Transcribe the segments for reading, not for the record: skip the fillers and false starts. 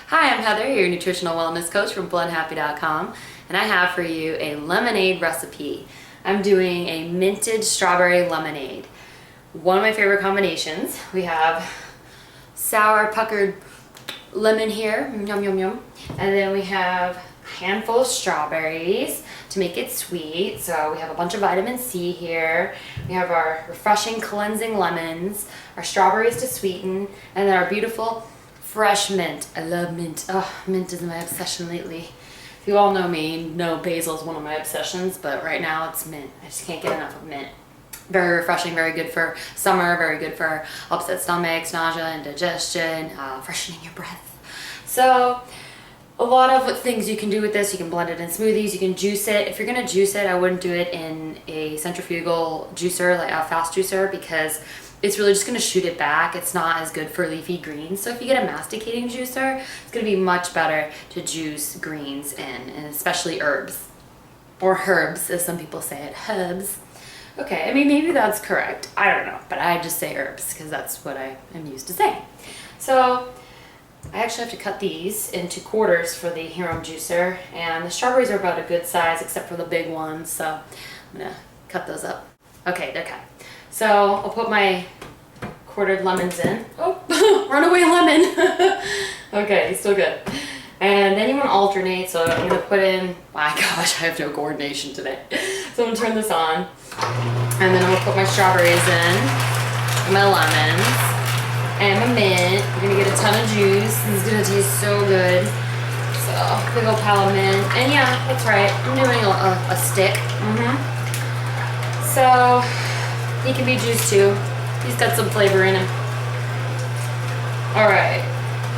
Hi, I'm Heather, your nutritional wellness coach from blendhappy.com, and I have for you a lemonade recipe. I'm doing a minted strawberry lemonade. One of my favorite combinations. We have sour puckered lemon here, yum yum yum, and then we have a handful of strawberries to make it sweet. So we have a bunch of vitamin C here. We have our refreshing cleansing lemons, our strawberries to sweeten, and then our beautiful fresh mint. I love mint. Oh, mint is my obsession lately. If you all know me, know basil is one of my obsessions, but right now it's mint. I just can't get enough of mint. Very refreshing, very good for summer, very good for upset stomachs, nausea, indigestion, freshening your breath. So a lot of things you can do with this. You can blend it in smoothies, you can juice it. If you're gonna juice it, I wouldn't do it in a centrifugal juicer, like a fast juicer, because it's really just gonna shoot it back. It's not as good for leafy greens. So if you get a masticating juicer, it's gonna be much better to juice greens in, and especially herbs. Or herbs, as some people say it, herbs. Okay, I mean, maybe that's correct. I don't know, but I just say herbs because that's what I am used to saying. So I actually have to cut these into quarters for the Heron juicer, and the strawberries are about a good size except for the big ones, so I'm gonna cut those up. Okay, they're cut. So I'll put my quartered lemons in. Oh, runaway lemon. Okay, he's still good. And then you want to alternate, so I'm gonna put in, my gosh, I have no coordination today. So I'm gonna turn this on, and then I'm gonna put my strawberries in, and my lemons, and my mint. You're gonna get a ton of juice. This is gonna taste so good. So, big old pile of mint. And yeah, that's right, I'm doing a stick. So, he can be juiced too. He's got some flavor in him. All right.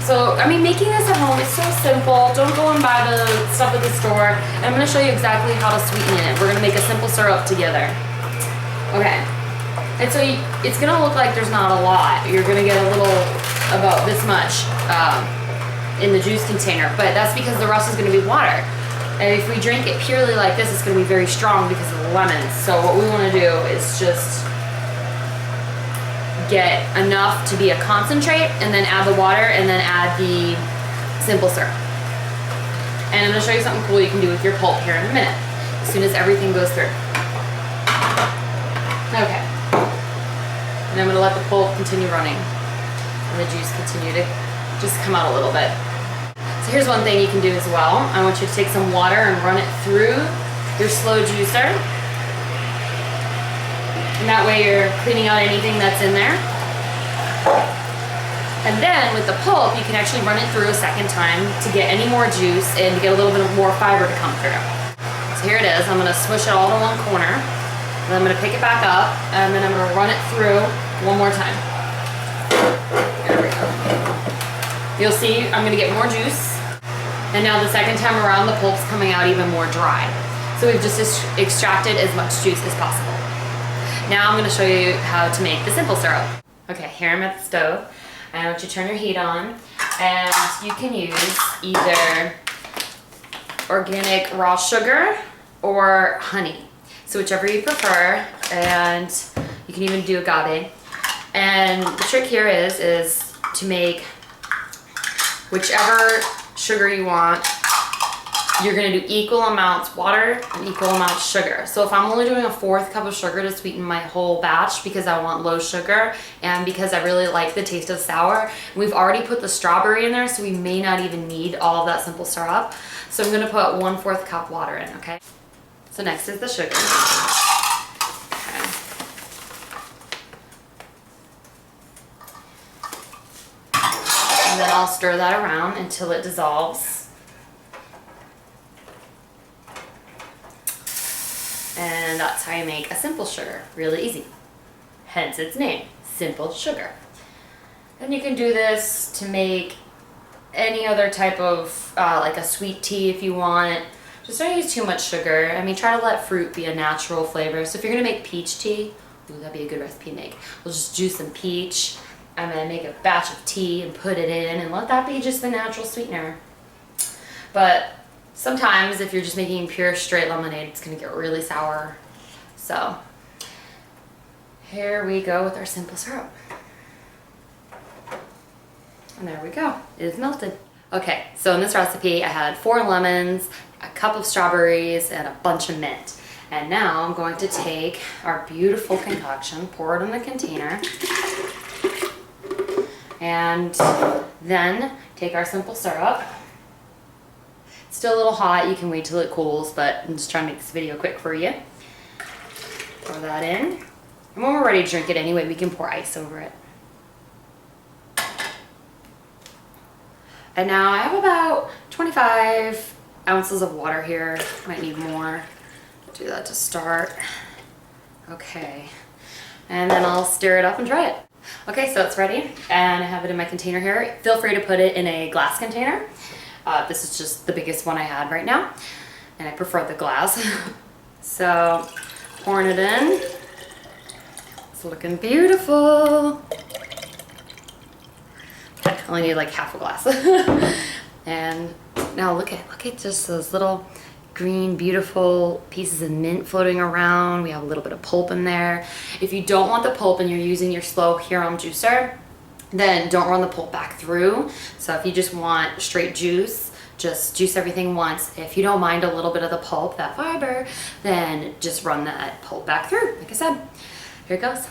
So, I mean, making this at home is so simple. Don't go and buy the stuff at the store. And I'm gonna show you exactly how to sweeten it. We're gonna make a simple syrup together. Okay. And so it's gonna look like there's not a lot. You're gonna get a little, about this much in the juice container, but that's because the rest is gonna be water. And if we drink it purely like this, it's gonna be very strong because of the lemons. So what we wanna do is just get enough to be a concentrate, and then add the water, and then add the simple syrup. And I'm gonna show you something cool you can do with your pulp here in a minute, as soon as everything goes through. Okay. And I'm gonna let the pulp continue running, and the juice continue to just come out a little bit. So here's one thing you can do as well. I want you to take some water and run it through your slow juicer. And that way you're cleaning out anything that's in there. And then with the pulp, you can actually run it through a second time to get any more juice and to get a little bit more fiber to come through. So here it is. I'm gonna smush it all to one corner. And I'm gonna pick it back up, and then I'm gonna run it through one more time. There we go. You'll see I'm gonna get more juice. And now the second time around, the pulp's coming out even more dry. So we've just extracted as much juice as possible. Now I'm going to show you how to make the simple syrup. Okay, here I'm at the stove. I want you to turn your heat on, and you can use either organic raw sugar or honey. So whichever you prefer, and you can even do agave. And the trick here is to make whichever sugar you want. You're gonna do equal amounts water and equal amounts sugar. So if I'm only doing a 1/4 cup of sugar to sweeten my whole batch because I want low sugar and because I really like the taste of sour, we've already put the strawberry in there, so we may not even need all of that simple syrup. So I'm gonna put 1/4 cup water in, okay? So next is the sugar. Okay. And then I'll stir that around until it dissolves. And that's how you make a simple sugar, really easy. Hence its name, simple sugar. And you can do this to make any other type of, like a sweet tea if you want. Just don't use too much sugar. I mean, try to let fruit be a natural flavor. So if you're gonna make peach tea, ooh, that'd be a good recipe to make. We'll just juice some peach. I'm gonna make a batch of tea and put it in and let that be just the natural sweetener. But sometimes if you're just making pure straight lemonade, it's gonna get really sour. So here we go with our simple syrup. And there we go, it is melted. Okay, so in this recipe I had 4 lemons, a cup of strawberries, and a bunch of mint. And now I'm going to take our beautiful concoction, pour it in the container, and then take our simple syrup. It's still a little hot, you can wait till it cools, but I'm just trying to make this video quick for you. Pour that in. And when we're ready to drink it anyway, we can pour ice over it. And now I have about 25 ounces of water here. Might need more. Do that to start. Okay. And then I'll stir it up and try it. Okay, so it's ready, and I have it in my container here. Feel free to put it in a glass container. This is just the biggest one I had right now, and I prefer the glass. So, pouring it in. It's looking beautiful. Okay, I only need like half a glass. And now look at just those little green, beautiful pieces of mint floating around. We have a little bit of pulp in there. If you don't want the pulp and you're using your slow Huron juicer, then don't run the pulp back through. So if you just want straight juice, just juice everything once. If you don't mind a little bit of the pulp, that fiber, then just run that pulp back through. Like I said, here it goes.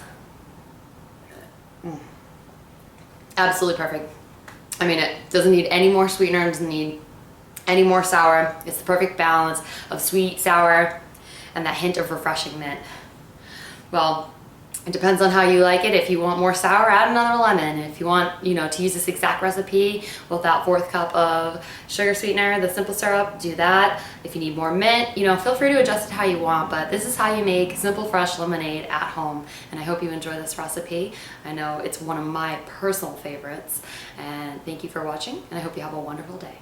Absolutely perfect. I mean, it doesn't need any more sweetener, it doesn't need any more sour. It's the perfect balance of sweet, sour, and that hint of refreshing mint. Well, it depends on how you like it. If you want more sour, add another lemon. If you want, to use this exact recipe with that 4th cup of sugar sweetener, the simple syrup, do that. If you need more mint, feel free to adjust it how you want, but this is how you make simple, fresh lemonade at home. And I hope you enjoy this recipe. I know it's one of my personal favorites. And thank you for watching, and I hope you have a wonderful day.